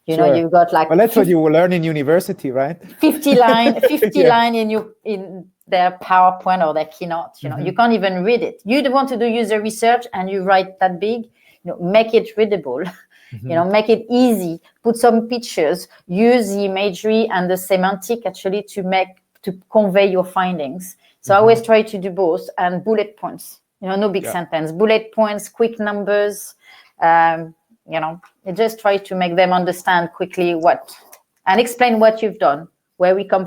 you know, you've got like. Well, that's what you will learn in university, right? 50 line in their PowerPoint or their keynote. You know, you can't even read it. You don't want to do user research and you write that big. You know, make it readable. You know, make it easy. Put some pictures. Use the imagery and the semantic actually to convey your findings. So I always try to do both, and bullet points, you know, no big sentence, bullet points, quick numbers, you know, you just try to make them understand quickly and explain what you've done, where we come,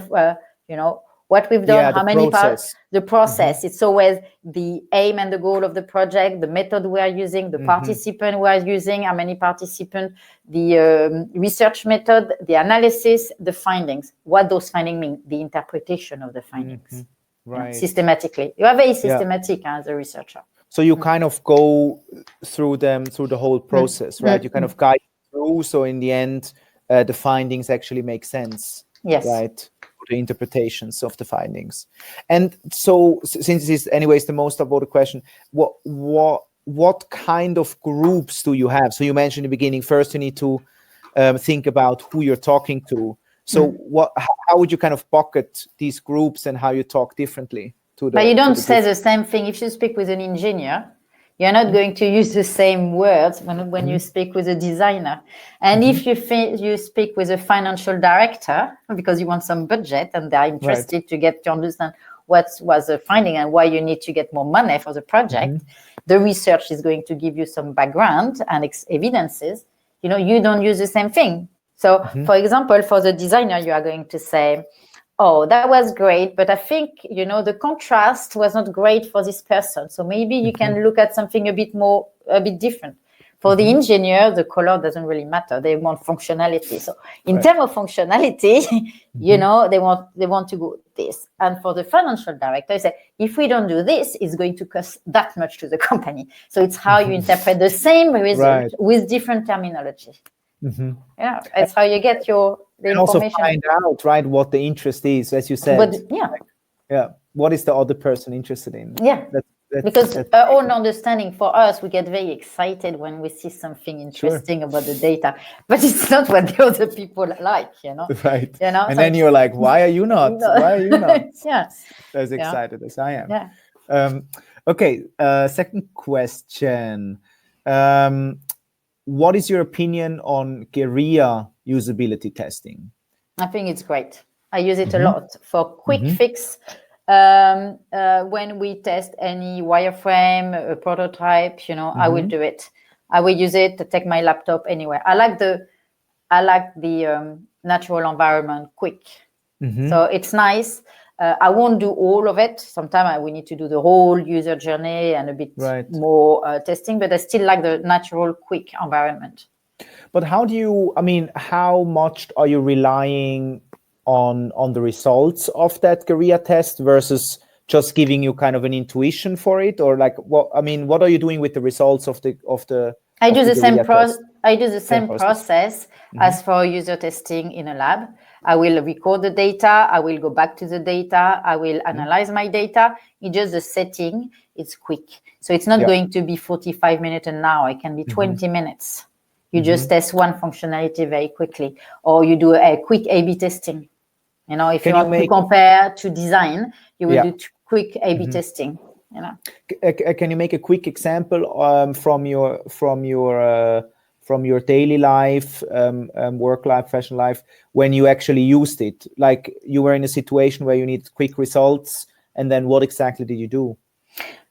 you know, what we've done, how many parts, the process. It's always the aim and the goal of the project, the method we are using, the participant we are using, how many participants, the research method, the analysis, the findings, what those findings mean, the interpretation of the findings. Right. Systematically. You are very systematic as a researcher. So you kind of go through the whole process, right? You kind of guide through. So in the end, the findings actually make sense. Yes. Right. The interpretations of the findings. And so since this is anyways the most important question, what kind of groups do you have? So you mentioned in the beginning, first you need to think about who you're talking to. So how would you kind of bucket these groups and how you talk differently to the? But you don't say the same thing. If you speak with an engineer, you're not going to use the same words when you speak with a designer. And if you speak with a financial director, because you want some budget and they're interested to understand what was the finding and why you need to get more money for the project, the research is going to give you some background and evidences. You know, you don't use the same thing. So, for example, for the designer, you are going to say, oh, that was great, but I think, you know, the contrast was not great for this person. So maybe you can look at something a bit different. For the engineer, the color doesn't really matter. They want functionality. So in terms of functionality, you know, they want to go this. And for the financial director, they say, if we don't do this, it's going to cost that much to the company. So it's how you interpret the same result with different terminology. Yeah, that's how you get the information. Also find out, right, what the interest is, as you said. But, what is the other person interested in? Yeah, because our own understanding, for us, we get very excited when we see something interesting about the data, but it's not what the other people like, you know. Right. You know, and then you're like, why are you not? Why are you not as excited as I am? Yeah. Okay. Second question. What is your opinion on Guerilla usability testing? I think it's great. I use it a lot for quick fix. When we test any wireframe, a prototype, you know, I will do it. I will use it to take my laptop anywhere. I like the natural environment quick. So it's nice. I won't do all of it. Sometimes we need to do the whole user journey and a bit more testing, but I still like the natural, quick environment. But how much are you relying on the results of that Guerilla test versus just giving you kind of an intuition for it? Or like, what are you doing with the results of the I do the same process as for user testing in a lab. I will record the data. I will go back to the data. I will analyze my data. It's just the setting. It's quick. So it's not going to be 45 minutes an hour. It can be 20 minutes. You just test one functionality very quickly. Or you do a quick A/B testing. You know, if you want to compare to design, you will do quick A/B testing. You know. Can you make a quick example from your daily life, work life, fashion life, when you actually used it? Like you were in a situation where you need quick results, and then what exactly did you do?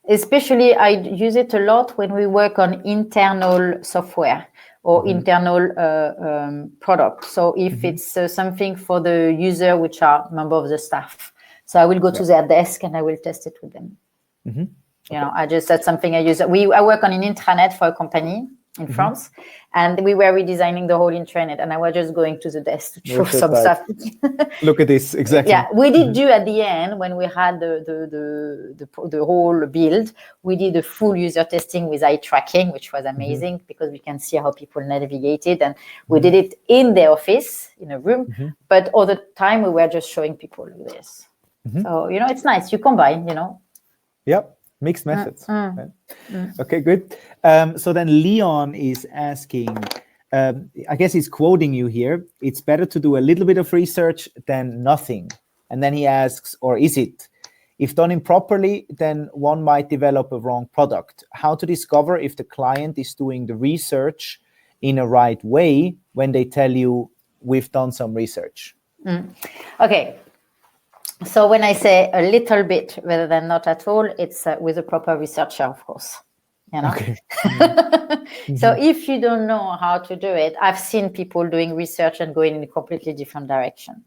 Especially, I use it a lot when we work on internal software. or internal product. So if it's something for the user, which are member of the staff, so I will go to their desk and I will test it with them. You know, that's something I use. I work on an intranet for a company in France, and we were redesigning the whole intranet, and I was just going to the desk to show some stuff. Look at this, exactly. Yeah, we did do at the end, when we had the whole build, we did a full user testing with eye tracking, which was amazing because we can see how people navigated, and we did it in the office, in a room, but all the time we were just showing people this. So, you know, it's nice. You combine, you know. Yep. Mixed methods. Okay, good. So then Leon is asking, I guess he's quoting you here, it's better to do a little bit of research than nothing. And then he asks, or is it? If done improperly, then one might develop a wrong product. How to discover if the client is doing the research in a right way when they tell you, we've done some research? Okay. So when I say a little bit rather than not at all, it's with a proper researcher, of course. You know? Okay. So if you don't know how to do it, I've seen people doing research and going in a completely different direction.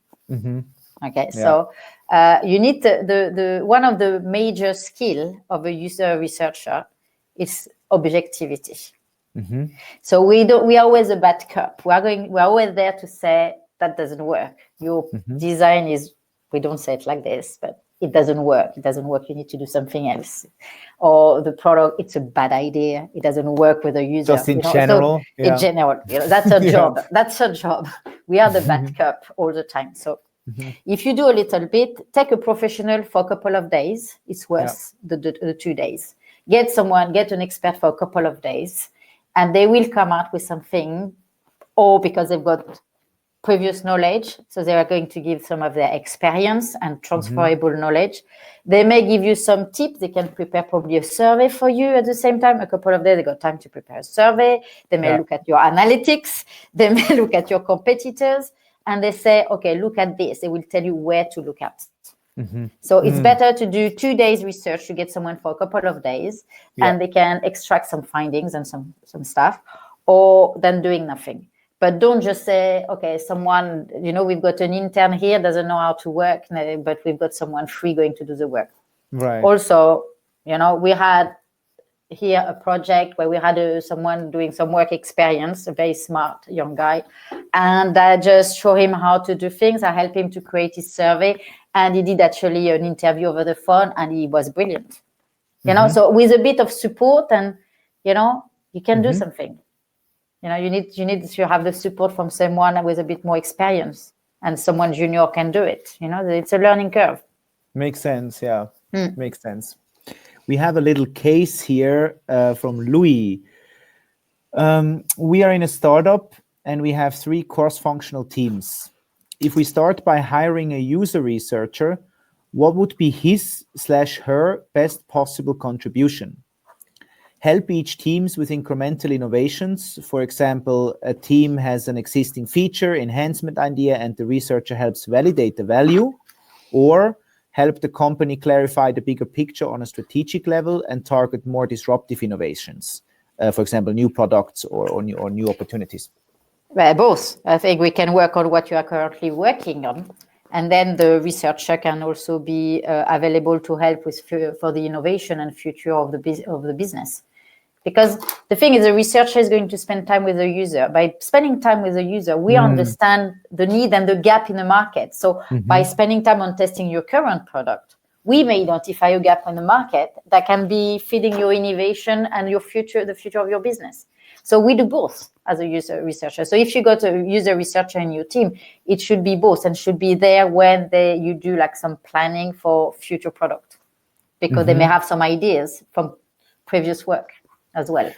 Okay, so you need the one of the major skill of a user researcher is objectivity. So we are always a bad cop. We're always there to say that doesn't work. Your design is. We don't say it like this, but it doesn't work. It doesn't work. You need to do something else. Or the product, it's a bad idea. It doesn't work with a user. Just in general. So in general, you know, that's a job. That's a job. We are the bad cop all the time. So if you do a little bit, take a professional for a couple of days. It's worth the 2 days. Get an expert for a couple of days, and they will come out with something, or because they've got previous knowledge, so they are going to give some of their experience and transferable knowledge. They may give you some tips. They can prepare probably a survey for you at the same time. A couple of days, they got time to prepare a survey. They may look at your analytics. They may look at your competitors, and they say, okay, look at this. They will tell you where to look at. So it's better to do 2 days research to get someone for a couple of days, and they can extract some findings and some stuff, or than doing nothing. But don't just say, okay, someone, you know, we've got an intern here, doesn't know how to work, but we've got someone free going to do the work. Right. Also, you know, we had here a project where we had someone doing some work experience, a very smart young guy. And I just show him how to do things. I help him to create his survey. And he did actually an interview over the phone, and he was brilliant. You know, so with a bit of support, and, you know, you can do something. You know, you need to have the support from someone with a bit more experience, and someone junior can do it. You know, it's a learning curve. Makes sense. Yeah, makes sense. We have a little case here from Louis. We are in a startup, and we have 3 cross-functional teams. If we start by hiring a user researcher, what would be his/her best possible contribution? Help each teams with incremental innovations. For example, a team has an existing feature, enhancement idea, and the researcher helps validate the value, or help the company clarify the bigger picture on a strategic level and target more disruptive innovations. For example, new products or new opportunities. Well, both. I think we can work on what you are currently working on, and then the researcher can also be available to help with for the innovation and future of the business. Because the thing is, the researcher is going to spend time with the user. By spending time with the user, we understand the need and the gap in the market. So by spending time on testing your current product, we may identify a gap in the market that can be feeding your innovation and the future of your business. So we do both as a user researcher. So if you got a user researcher in your team, it should be both, and should be there when you do like some planning for future product, because they may have some ideas from previous work as well.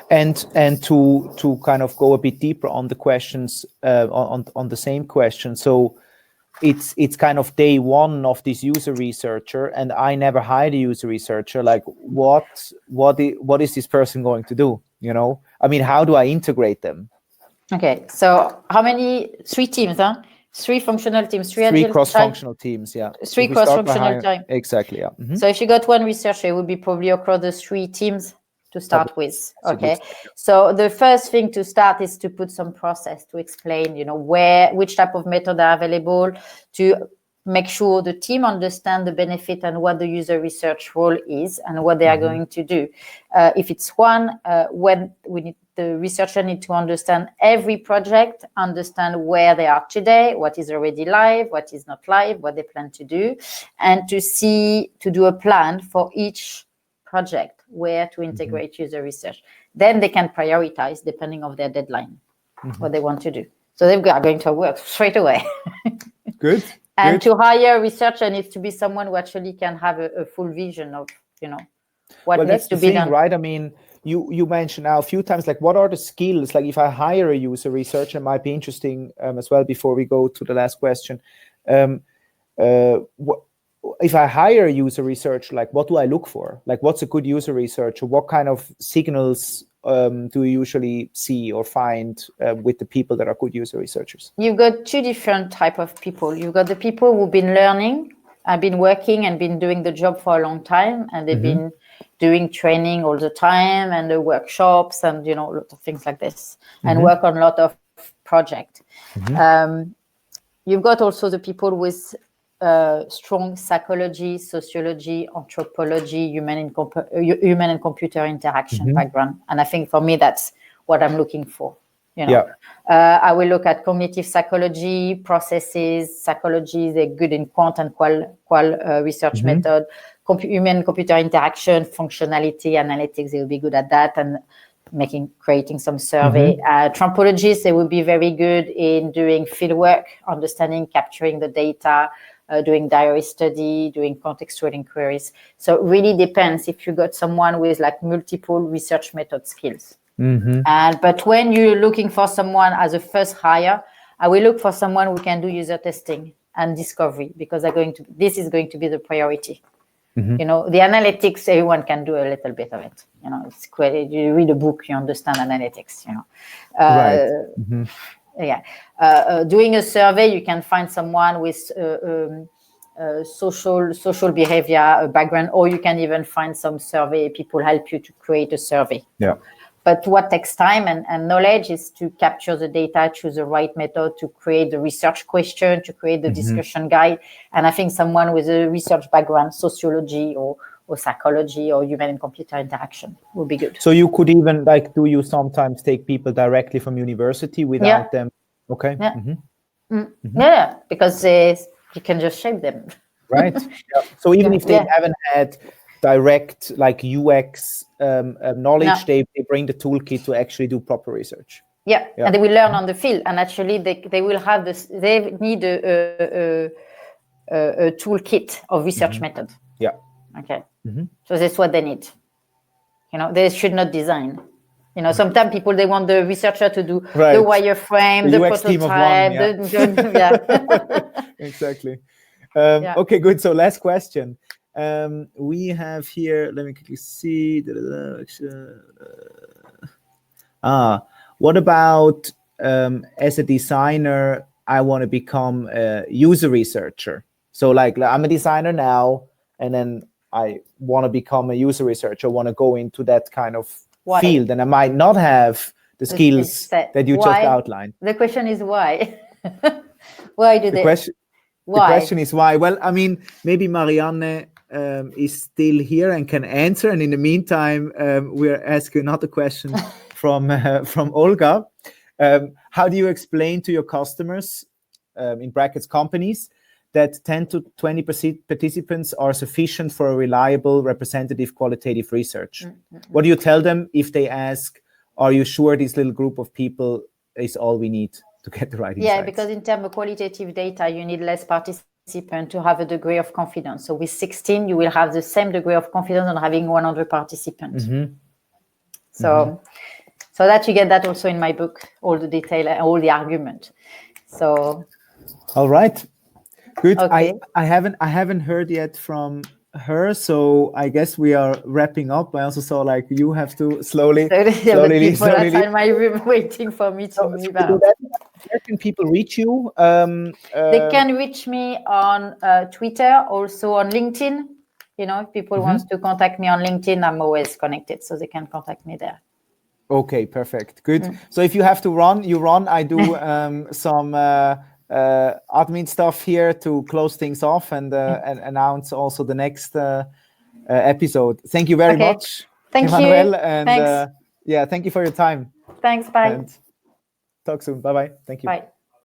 And to kind of go a bit deeper on the questions, on the same question. So it's kind of day one of this user researcher, and I never hired a user researcher. Like what is this person going to do? You know, I mean, how do I integrate them? Okay, so how many? 3 teams, huh? 3 functional teams, 3 cross-functional teams, yeah. 3 cross-functional teams. Exactly, yeah. So if you got 1 researcher, it would be probably across the 3 teams. to start with. Okay, so the first thing to start is to put some process to explain, which type of method are available, to make sure the team understand the benefit and what the user research role is and what they are going to do. If it's one, when the researcher need to understand every project, understand where they are today, what is already live, what is not live, what they plan to do, and to do a plan for each project where to integrate user research. Then they can prioritize depending on their deadline, what they want to do. So they are going to work straight away. Good. And to hire a researcher needs to be someone who actually can have a full vision of, what needs to be done. Right? I mean, you mentioned now a few times, like, what are the skills? Like, if I hire a user researcher, it might be interesting as well before we go to the last question. If I hire a user researcher, like, what do I look for? Like, what's a good user researcher? What kind of signals do you usually see or find with the people that are good user researchers? You've got two different type of people. You've got the people who've been learning, have been working and been doing the job for a long time, and they've been doing training all the time and the workshops and a lot of things like this, and work on a lot of projects. You've got also the people with strong psychology, sociology, anthropology, human and computer interaction background. And I think for me, that's what I'm looking for. I will look at cognitive psychology, processes, psychology. They're good in quant and qual research method, human computer interaction, functionality, analytics. They will be good at that, and creating some survey. Anthropologists, they will be very good in doing fieldwork, understanding, capturing the data, doing diary study, doing contextual inquiries. So it really depends if you got someone with like multiple research method skills. But when you're looking for someone as a first hire, I will look for someone who can do user testing and discovery, because this is going to be the priority. The analytics, everyone can do a little bit of it. It's great. You read a book, you understand analytics. Doing a survey, you can find someone with social behavior background, or you can even find some survey people help you to create a survey. But what takes time and knowledge is to capture the data, choose the right method, to create the research question, to create the discussion guide. And I think someone with a research background, sociology or psychology or human and computer interaction would be good. So you could even, like, do you sometimes take people directly from university without them? Okay. Yeah, because you can just shape them. Right. So even if they haven't had direct like UX knowledge, they bring the toolkit to actually do proper research. And they will learn on the field, and actually they will have this. They need a toolkit of research method. Okay. So that's what they need. They should not design. Sometimes people, they want the researcher to do the wireframe, the UX prototype. Exactly. Okay, good. So last question. We have here, let me quickly see. What about as a designer, I want to become a user researcher. So like I'm a designer now, and then I want to become a user researcher, want to go into that kind of field, and I might not have the skills that you just outlined. The question is why? Why do they? The question is why. Well, I mean, maybe Marianne is still here and can answer. And in the meantime, we're asking another question from Olga. How do you explain to your customers, in brackets companies, that 10 to 20% participants are sufficient for a reliable, representative, qualitative research? What do you tell them if they ask, are you sure this little group of people is all we need to get the right insights? Yeah, because in terms of qualitative data, you need less participants to have a degree of confidence. So with 16, you will have the same degree of confidence on having 100 participants. So that you get that also in my book, all the detail, all the argument. So. All right. Good. Okay. I haven't heard yet from her, so I guess we are wrapping up. I also saw like you have to slowly leave. In my room waiting for me to move out. Where can people reach you? They can reach me on Twitter, also on LinkedIn. If people want to contact me on LinkedIn, I'm always connected, so they can contact me there. Okay, perfect. Good. So if you have to run, you run. I do some admin stuff here to close things off and announce also the next episode. Thank you very much, Thank Emmanuelle. you. And Thanks. thank you for your time. Thanks. Bye. And talk soon. Bye-bye. Thank you. Bye.